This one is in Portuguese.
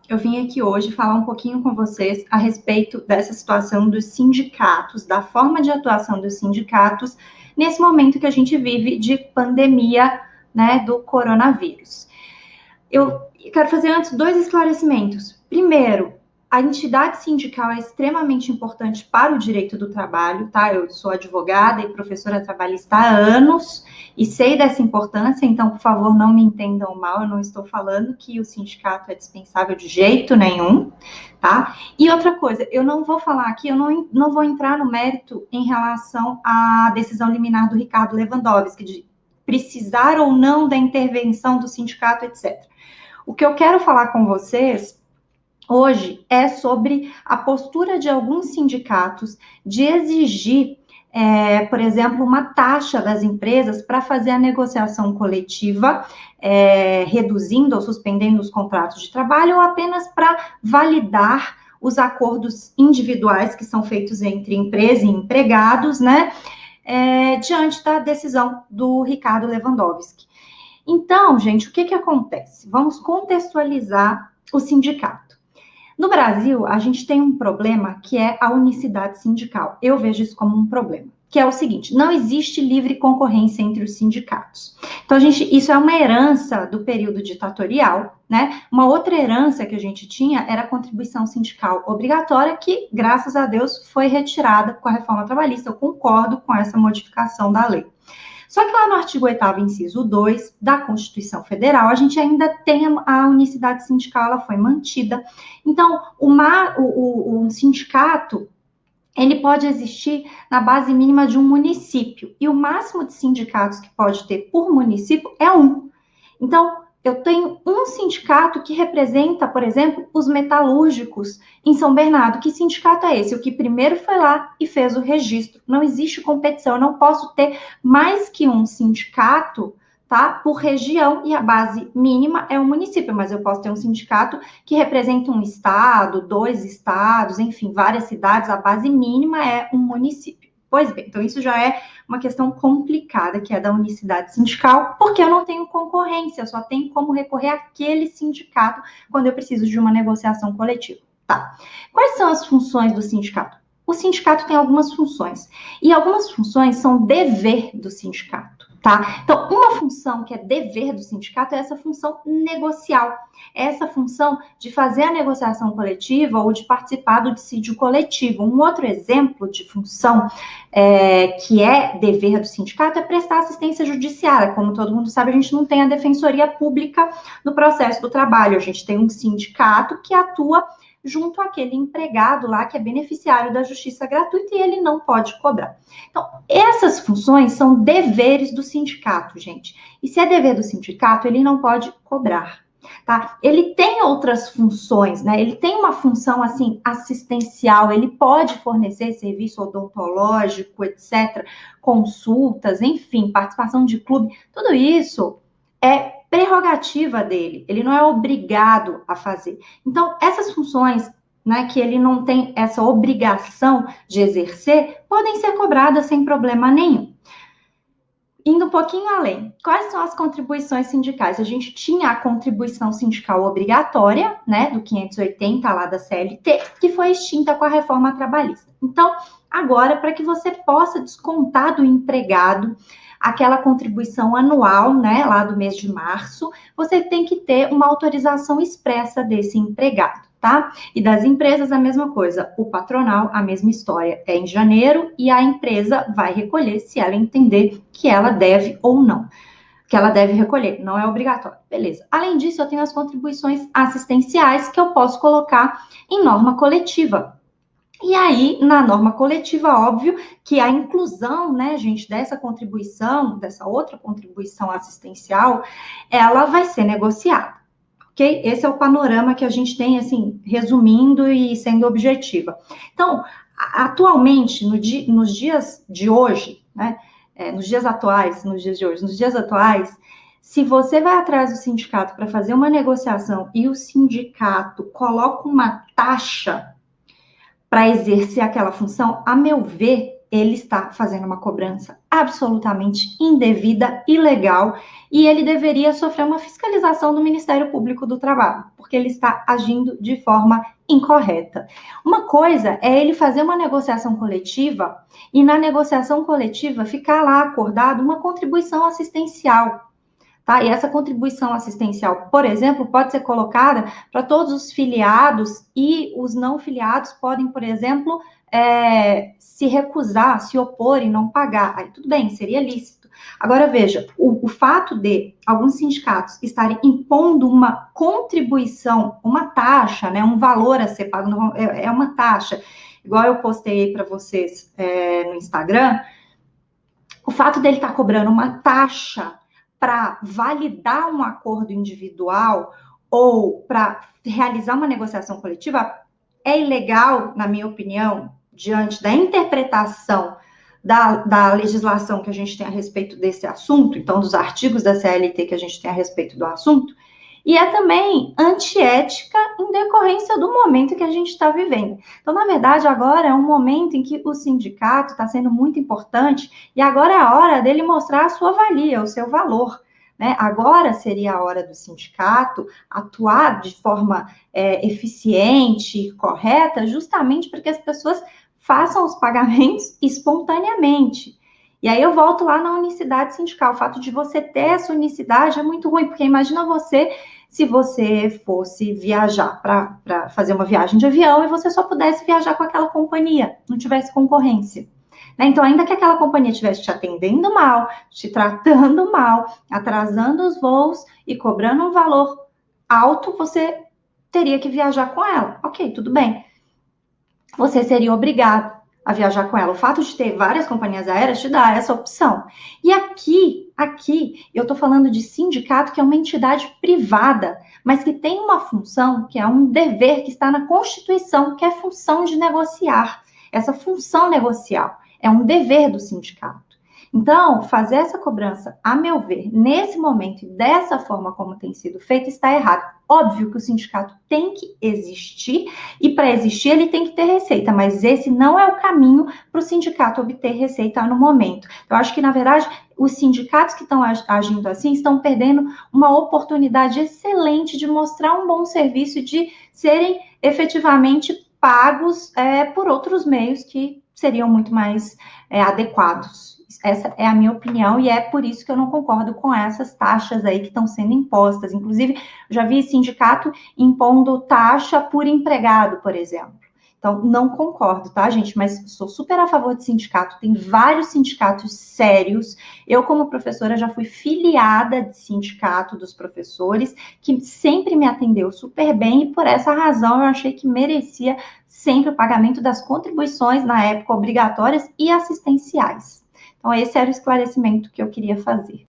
Eu vim aqui hoje falar um pouquinho com vocês a respeito dessa situação dos sindicatos, da forma de atuação dos sindicatos nesse momento que a gente vive de pandemia, né, do coronavírus. Eu quero fazer antes dois esclarecimentos. Primeiro, a entidade sindical é extremamente importante para o direito do trabalho, tá? Eu sou advogada e professora trabalhista há anos e sei dessa importância, então, por favor, não me entendam mal, eu não estou falando que o sindicato é dispensável de jeito nenhum, tá? E outra coisa, eu não vou falar aqui, eu não vou entrar no mérito em relação à decisão liminar do Ricardo Lewandowski, de precisar ou não da intervenção do sindicato, etc. O que eu quero falar com vocês hoje é sobre a postura de alguns sindicatos de exigir, por exemplo, uma taxa das empresas para fazer a negociação coletiva, reduzindo ou suspendendo os contratos de trabalho, ou apenas para validar os acordos individuais que são feitos entre empresa e empregados, né? Diante da decisão do Ricardo Lewandowski. Então, gente, o que acontece? Vamos contextualizar o sindicato. No Brasil, a gente tem um problema que é a unicidade sindical. Eu vejo isso como um problema, que é o seguinte: não existe livre concorrência entre os sindicatos. Então, isso é uma herança do período ditatorial, né? Uma outra herança que a gente tinha era a contribuição sindical obrigatória, que, graças a Deus, foi retirada com a reforma trabalhista. Eu concordo com essa modificação da lei. Só que lá no artigo 8º, inciso 2 da Constituição Federal, a gente ainda tem a unicidade sindical, ela foi mantida. Então, o sindicato, ele pode existir na base mínima de um município, e o máximo de sindicatos que pode ter por município é um. Então, eu tenho um sindicato que representa, por exemplo, os metalúrgicos em São Bernardo. Que sindicato é esse? O que primeiro foi lá e fez o registro. Não existe competição, eu não posso ter mais que um sindicato, tá? Por região, e a base mínima é o município, mas eu posso ter um sindicato que representa um estado, 2 estados, enfim, várias cidades, a base mínima é um município. Pois bem, então isso já é uma questão complicada, que é da unicidade sindical, porque eu não tenho concorrência, eu só tenho como recorrer àquele sindicato quando eu preciso de uma negociação coletiva. Tá. Quais são as funções do sindicato? O sindicato tem algumas funções, e algumas funções são dever do sindicato, tá? Então, uma função que é dever do sindicato é essa função negocial, é essa função de fazer a negociação coletiva ou de participar do dissídio coletivo. Um outro exemplo de função que é dever do sindicato é prestar assistência judiciária. Como todo mundo sabe, a gente não tem a defensoria pública no processo do trabalho, a gente tem um sindicato que atua junto àquele empregado lá que é beneficiário da justiça gratuita e ele não pode cobrar. Então, essas funções são deveres do sindicato, gente. E se é dever do sindicato, ele não pode cobrar. Tá? Ele tem outras funções, né? Ele tem uma função assim assistencial, ele pode fornecer serviço odontológico, etc., consultas, enfim, participação de clube, tudo isso é prerrogativa dele, ele não é obrigado a fazer. Então, essas funções, né, que ele não tem essa obrigação de exercer, podem ser cobradas sem problema nenhum. Indo um pouquinho além, quais são as contribuições sindicais? A gente tinha a contribuição sindical obrigatória, né, do 580 lá da CLT, que foi extinta com a reforma trabalhista. Então, agora, para que você possa descontar do empregado aquela contribuição anual, né, lá do mês de março, você tem que ter uma autorização expressa desse empregado, tá? E das empresas a mesma coisa, o patronal a mesma história, é em janeiro e a empresa vai recolher se ela entender que ela deve ou não, que ela deve recolher, não é obrigatório, beleza. Além disso, eu tenho as contribuições assistenciais que eu posso colocar em norma coletiva. E aí, na norma coletiva, óbvio que a inclusão, né, gente, dessa contribuição, dessa outra contribuição assistencial, ela vai ser negociada, ok? Esse é o panorama que a gente tem, assim, resumindo e sendo objetiva. Então, atualmente, nos dias de hoje, né, nos dias atuais, se você vai atrás do sindicato para fazer uma negociação e o sindicato coloca uma taxa para exercer aquela função, a meu ver, ele está fazendo uma cobrança absolutamente indevida, ilegal, e ele deveria sofrer uma fiscalização do Ministério Público do Trabalho, porque ele está agindo de forma incorreta. Uma coisa é ele fazer uma negociação coletiva e na negociação coletiva ficar lá acordado uma contribuição assistencial. Tá? E essa contribuição assistencial, por exemplo, pode ser colocada para todos os filiados e os não filiados podem, por exemplo, se recusar, se opor e não pagar. Aí tudo bem, seria lícito. Agora veja, o fato de alguns sindicatos estarem impondo uma contribuição, uma taxa, né, um valor a ser pago, é uma taxa, igual eu postei para vocês no Instagram, o fato dele estar cobrando uma taxa para validar um acordo individual ou para realizar uma negociação coletiva é ilegal, na minha opinião, diante da interpretação da legislação que a gente tem a respeito desse assunto, então dos artigos da CLT que a gente tem a respeito do assunto, e é também antiética em decorrência do momento que a gente está vivendo. Então, na verdade, agora é um momento em que o sindicato está sendo muito importante e agora é a hora dele mostrar a sua valia, o seu valor. Né? Agora seria a hora do sindicato atuar de forma eficiente, correta, justamente para que as pessoas façam os pagamentos espontaneamente. E aí eu volto lá na unicidade sindical. O fato de você ter essa unicidade é muito ruim, porque imagina você se você fosse viajar para fazer uma viagem de avião e você só pudesse viajar com aquela companhia, não tivesse concorrência. Né? Então, ainda que aquela companhia estivesse te atendendo mal, te tratando mal, atrasando os voos e cobrando um valor alto, você teria que viajar com ela. Ok, tudo bem. Você seria obrigado a viajar com ela. O fato de ter várias companhias aéreas te dá essa opção. E aqui, eu estou falando de sindicato, que é uma entidade privada, mas que tem uma função, que é um dever que está na Constituição, que é a função de negociar. Essa função negocial é um dever do sindicato. Então, fazer essa cobrança, a meu ver, nesse momento e dessa forma como tem sido feito, está errado. Óbvio que o sindicato tem que existir e para existir ele tem que ter receita, mas esse não é o caminho para o sindicato obter receita no momento. Eu acho que, na verdade, os sindicatos que estão agindo assim estão perdendo uma oportunidade excelente de mostrar um bom serviço e de serem efetivamente pagos por outros meios que seriam muito mais adequados. Essa é a minha opinião e é por isso que eu não concordo com essas taxas aí que estão sendo impostas. Inclusive, já vi sindicato impondo taxa por empregado, por exemplo. Então, não concordo, tá, gente? Mas sou super a favor de sindicato. Tem vários sindicatos sérios. Eu, como professora, já fui filiada de sindicato dos professores, que sempre me atendeu super bem e por essa razão eu achei que merecia sempre o pagamento das contribuições, na época, obrigatórias e assistenciais. Então, esse era o esclarecimento que eu queria fazer.